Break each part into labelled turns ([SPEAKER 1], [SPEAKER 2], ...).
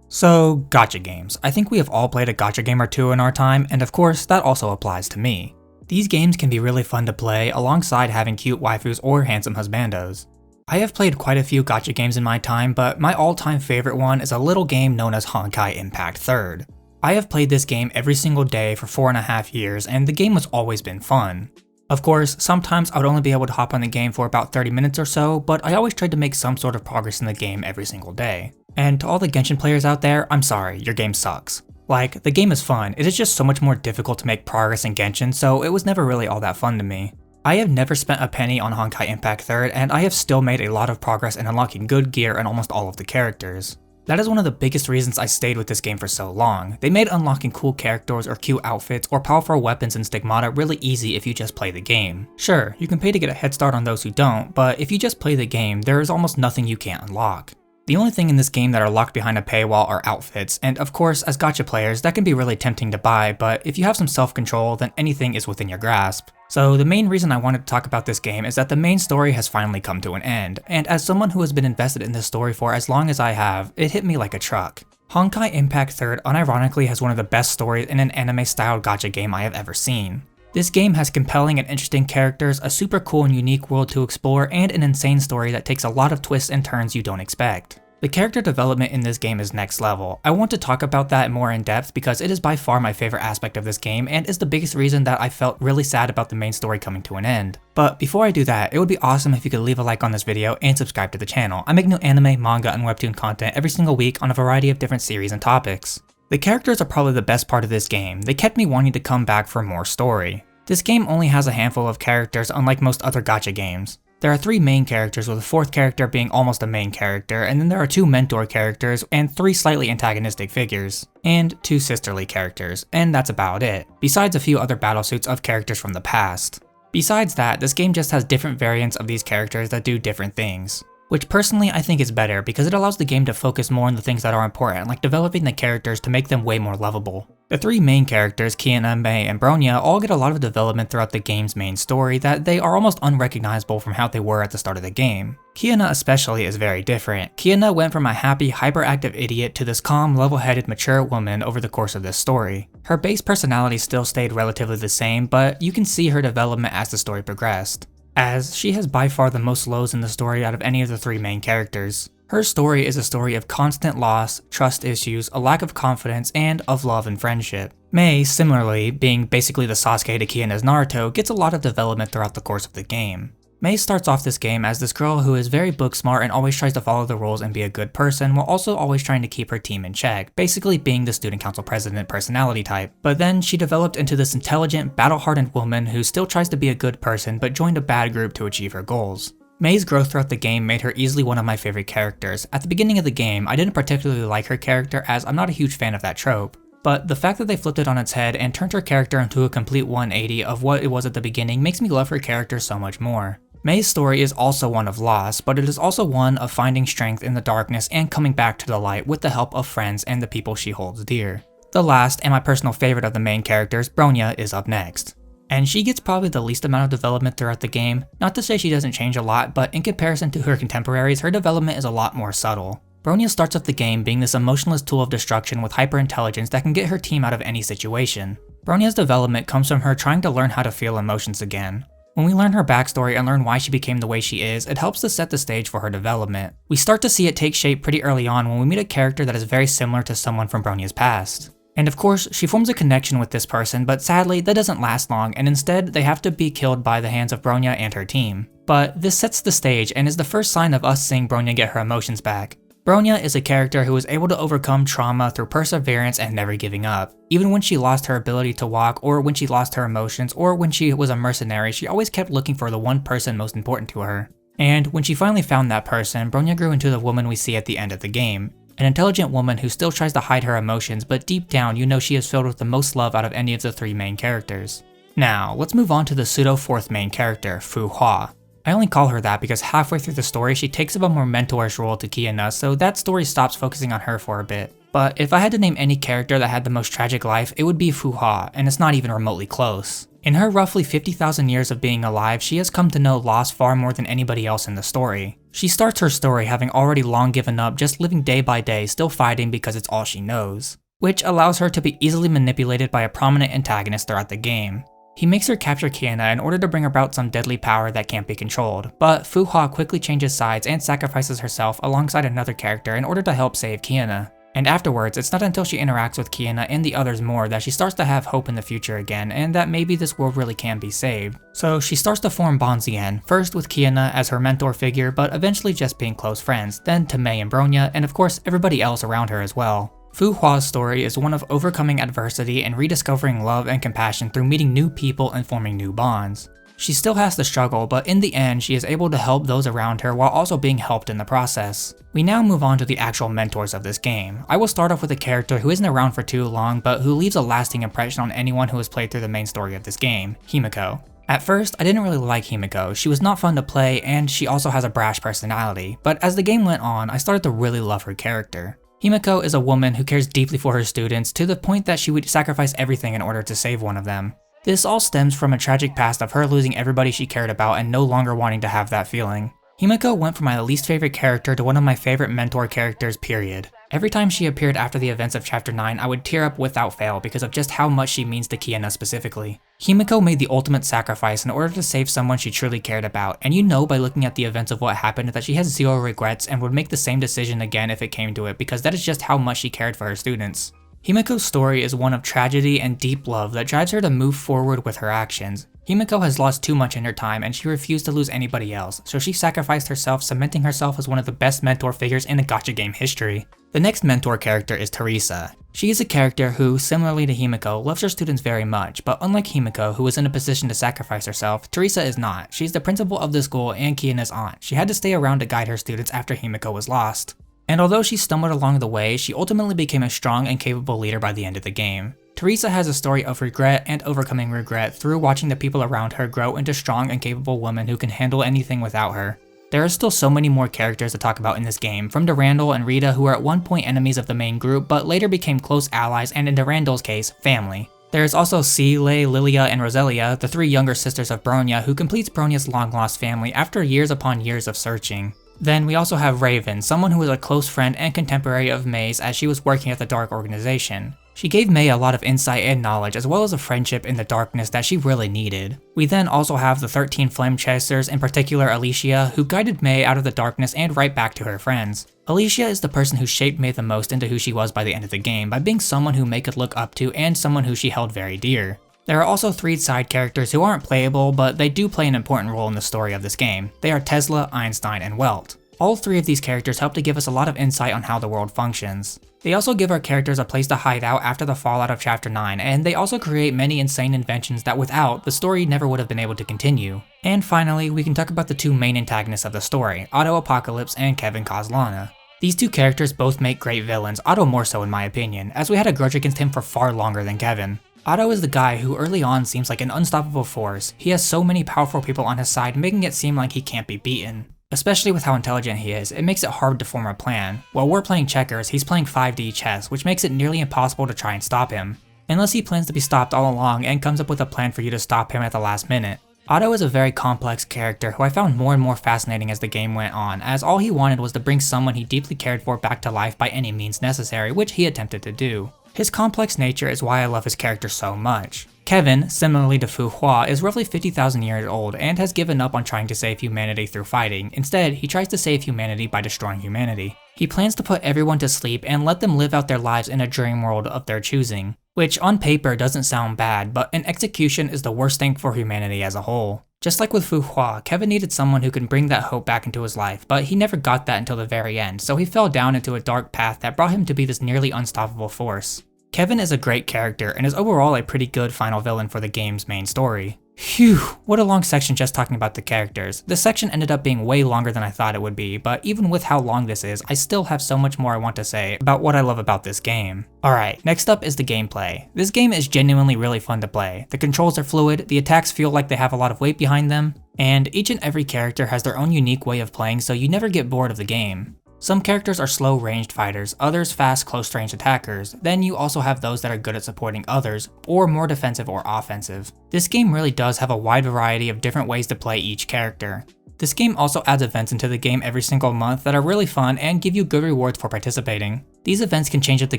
[SPEAKER 1] So, gacha games. I think we have all played a gacha game or two in our time, and of course, that also applies to me. These games can be really fun to play alongside having cute waifus or handsome husbandos. I have played quite a few gacha games in my time, but my all-time favorite one is a little game known as Honkai Impact 3rd. I have played this game every single day for 4.5 years, and the game has always been fun. Of course, sometimes I would only be able to hop on the game for about 30 minutes or so, but I always tried to make some sort of progress in the game every single day. And to all the genshin players out there, I'm sorry, your game sucks. Like, the game is fun, it is just so much more difficult to make progress in genshin, so it was never really all that fun to me. I have never spent a penny on Honkai Impact 3rd, and I have still made a lot of progress in unlocking good gear and almost all of the characters. That is one of the biggest reasons I stayed with this game for so long. They made unlocking cool characters or cute outfits or powerful weapons and stigmata really easy if you just play the game. Sure, you can pay to get a head start on those who don't, but if you just play the game, there is almost nothing you can't unlock. The only thing in this game that are locked behind a paywall are outfits, and of course, as gacha players, that can be really tempting to buy, but if you have some self-control, then anything is within your grasp. So the main reason I wanted to talk about this game is that the main story has finally come to an end, and as someone who has been invested in this story for as long as I have, it hit me like a truck. Honkai Impact 3rd unironically has one of the best stories in an anime-styled gacha game I have ever seen. This game has compelling and interesting characters, a super cool and unique world to explore, and an insane story that takes a lot of twists and turns you don't expect. The character development in this game is next level. I want to talk about that more in depth because it is by far my favorite aspect of this game and is the biggest reason that I felt really sad about the main story coming to an end. But before I do that, it would be awesome if you could leave a like on this video and subscribe to the channel. I make new anime, manga, and webtoon content every single week on a variety of different series and topics. The characters are probably the best part of this game. They kept me wanting to come back for more story. This game only has a handful of characters unlike most other gacha games. There are 3 main characters with the 4th character being almost a main character, and then there are 2 mentor characters and 3 slightly antagonistic figures, and 2 sisterly characters, and that's about it, besides a few other battlesuits of characters from the past. Besides that, this game just has different variants of these characters that do different things, which personally I think is better because it allows the game to focus more on the things that are important, like developing the characters to make them way more lovable. The 3 main characters, Kiana, Mei, and Bronya, all get a lot of development throughout the game's main story that they are almost unrecognizable from how they were at the start of the game. Kiana especially is very different. Kiana went from a happy, hyperactive idiot to this calm, level-headed, mature woman over the course of this story. Her base personality still stayed relatively the same, but you can see her development as the story progressed, as she has by far the most lows in the story out of any of the 3 main characters. Her story is a story of constant loss, trust issues, a lack of confidence, and of love and friendship. Mei, similarly, being basically the Sasuke to Kiana's Naruto, gets a lot of development throughout the course of the game. Mei starts off this game as this girl who is very book smart and always tries to follow the rules and be a good person while also always trying to keep her team in check, basically being the student council president personality type. But then she developed into this intelligent, battle-hardened woman who still tries to be a good person but joined a bad group to achieve her goals. Mei's growth throughout the game made her easily one of my favorite characters. At the beginning of the game, I didn't particularly like her character as I'm not a huge fan of that trope. But the fact that they flipped it on its head and turned her character into a complete 180 of what it was at the beginning makes me love her character so much more. Mei's story is also one of loss, but it is also one of finding strength in the darkness and coming back to the light with the help of friends and the people she holds dear. The last, and my personal favorite of the main characters, Bronya, is up next. And she gets probably the least amount of development throughout the game. Not to say she doesn't change a lot, but in comparison to her contemporaries, her development is a lot more subtle. Bronya starts off the game being this emotionless tool of destruction with hyper-intelligence that can get her team out of any situation. Bronya's development comes from her trying to learn how to feel emotions again. When we learn her backstory and learn why she became the way she is, it helps to set the stage for her development. We start to see it take shape pretty early on when we meet a character that is very similar to someone from Bronya's past. And of course, she forms a connection with this person, but sadly, that doesn't last long, and instead, they have to be killed by the hands of Bronya and her team. But this sets the stage and is the first sign of us seeing Bronya get her emotions back. Bronya is a character who is able to overcome trauma through perseverance and never giving up. Even when she lost her ability to walk, or when she lost her emotions, or when she was a mercenary, she always kept looking for the one person most important to her. And when she finally found that person, Bronya grew into the woman we see at the end of the game. An intelligent woman who still tries to hide her emotions, but deep down you know she is filled with the most love out of any of the 3 main characters. Now, let's move on to the pseudo 4th main character, Fu Hua. I only call her that because halfway through the story she takes up a more mentorish role to Kiana, so that story stops focusing on her for a bit. But if I had to name any character that had the most tragic life, it would be Fu Hua, and it's not even remotely close. In her roughly 50,000 years of being alive, she has come to know loss far more than anybody else in the story. She starts her story having already long given up, just living day by day, still fighting because it's all she knows, which allows her to be easily manipulated by a prominent antagonist throughout the game. He makes her capture Kiana in order to bring about some deadly power that can't be controlled, but Fu-hua quickly changes sides and sacrifices herself alongside another character in order to help save Kiana. And afterwards, it's not until she interacts with Kiana and the others more that she starts to have hope in the future again, and that maybe this world really can be saved. So she starts to form bonds again, first with Kiana as her mentor figure, but eventually just being close friends, then to Mei and Bronya, and of course everybody else around her as well. Fu-hua's story is one of overcoming adversity and rediscovering love and compassion through meeting new people and forming new bonds. She still has to struggle, but in the end she is able to help those around her while also being helped in the process. We now move on to the actual mentors of this game. I will start off with a character who isn't around for too long, but who leaves a lasting impression on anyone who has played through the main story of this game, Himiko. At first, I didn't really like Himiko. She was not fun to play, and she also has a brash personality, but as the game went on, I started to really love her character. Himiko is a woman who cares deeply for her students to the point that she would sacrifice everything in order to save one of them. This all stems from a tragic past of her losing everybody she cared about and no longer wanting to have that feeling. Himiko went from my least favorite character to one of my favorite mentor characters, period. Every time she appeared after the events of Chapter 9, I would tear up without fail because of just how much she means to Kiana specifically. Himiko made the ultimate sacrifice in order to save someone she truly cared about, and you know by looking at the events of what happened that she has zero regrets and would make the same decision again if it came to it, because that is just how much she cared for her students. Himiko's story is one of tragedy and deep love that drives her to move forward with her actions. Himiko has lost too much in her time and she refused to lose anybody else, so she sacrificed herself, cementing herself as one of the best mentor figures in the gacha game history. The next mentor character is Teresa. She is a character who, similarly to Himiko, loves her students very much, but unlike Himiko, who was in a position to sacrifice herself, Teresa is not. She's the principal of the school and Kiana's aunt. She had to stay around to guide her students after Himiko was lost. And although she stumbled along the way, she ultimately became a strong and capable leader by the end of the game. Teresa has a story of regret and overcoming regret through watching the people around her grow into strong and capable women who can handle anything without her. There are still so many more characters to talk about in this game, from Durandal and Rita, who were at one point enemies of the main group but later became close allies and in Durandal's case, family. There is also Seele, Lilia, and Roselia, the three younger sisters of Bronya, who completes Bronya's long-lost family after years upon years of searching. Then we also have Raven, someone who was a close friend and contemporary of Mei's as she was working at the Dark Organization. She gave Mei a lot of insight and knowledge as well as a friendship in the darkness that she really needed. We then also have the 13 Flame Chasers, in particular Alicia, who guided Mei out of the darkness and right back to her friends. Alicia is the person who shaped Mei the most into who she was by the end of the game by being someone who Mei could look up to and someone who she held very dear. There are also 3 side characters who aren't playable, but they do play an important role in the story of this game. They are Tesla, Einstein, and Welt. All 3 of these characters help to give us a lot of insight on how the world functions. They also give our characters a place to hide out after the fallout of Chapter 9, and they also create many insane inventions that without, the story never would have been able to continue. And finally, we can talk about the 2 main antagonists of the story, Otto Apocalypse and Kevin Kozlana. These 2 characters both make great villains, Otto more so in my opinion, as we had a grudge against him for far longer than Kevin. Otto is the guy who early on seems like an unstoppable force. He has so many powerful people on his side, making it seem like he can't be beaten. Especially with how intelligent he is, it makes it hard to form a plan. While we're playing checkers, he's playing 5D chess, which makes it nearly impossible to try and stop him. Unless he plans to be stopped all along and comes up with a plan for you to stop him at the last minute. Otto is a very complex character who I found more and more fascinating as the game went on, as all he wanted was to bring someone he deeply cared for back to life by any means necessary, which he attempted to do. His complex nature is why I love his character so much. Kevin, similarly to Fu-hua, is roughly 50,000 years old and has given up on trying to save humanity through fighting. Instead, he tries to save humanity by destroying humanity. He plans to put everyone to sleep and let them live out their lives in a dream world of their choosing. Which on paper doesn't sound bad, but in execution is the worst thing for humanity as a whole. Just like with Fu-hua, Kevin needed someone who can bring that hope back into his life, but he never got that until the very end, so he fell down into a dark path that brought him to be this nearly unstoppable force. Kevin is a great character and is overall a pretty good final villain for the game's main story. Phew, what a long section just talking about the characters. This section ended up being way longer than I thought it would be, but even with how long this is, I still have so much more I want to say about what I love about this game. Alright, next up is the gameplay. This game is genuinely really fun to play. The controls are fluid, the attacks feel like they have a lot of weight behind them, and each and every character has their own unique way of playing, so you never get bored of the game. Some characters are slow ranged fighters, others fast close range attackers, then you also have those that are good at supporting others, or more defensive or offensive. This game really does have a wide variety of different ways to play each character. This game also adds events into the game every single month that are really fun and give you good rewards for participating. These events can change up the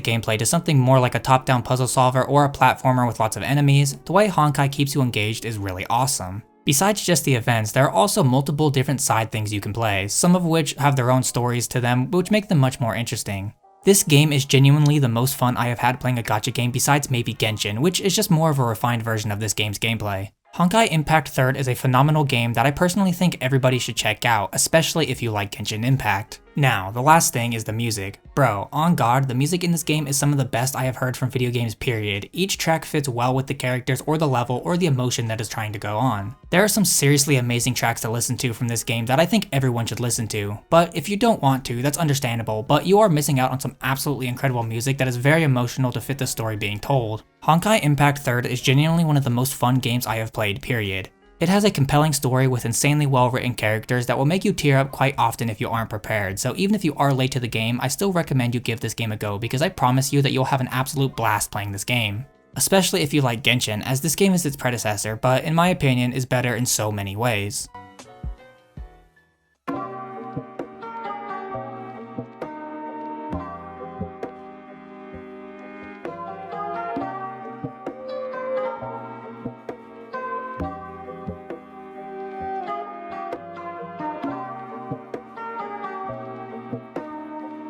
[SPEAKER 1] gameplay to something more like a top-down puzzle solver or a platformer with lots of enemies. The way Honkai keeps you engaged is really awesome. Besides just the events, there are also multiple different side things you can play, some of which have their own stories to them, which make them much more interesting. This game is genuinely the most fun I have had playing a gacha game besides maybe Genshin, which is just more of a refined version of this game's gameplay. Honkai Impact 3rd is a phenomenal game that I personally think everybody should check out, especially if you like Genshin Impact. Now, the last thing is the music. Bro, on God, the music in this game is some of the best I have heard from video games period. Each track fits well with the characters or the level or the emotion that is trying to go on. There are some seriously amazing tracks to listen to from this game that I think everyone should listen to. But if you don't want to, that's understandable, but you are missing out on some absolutely incredible music that is very emotional to fit the story being told. Honkai Impact 3rd is genuinely one of the most fun games I have played, period. It has a compelling story with insanely well written characters that will make you tear up quite often if you aren't prepared, so even if you are late to the game, I still recommend you give this game a go because I promise you that you'll have an absolute blast playing this game. Especially if you like Genshin, as this game is its predecessor, but in my opinion is better in so many ways.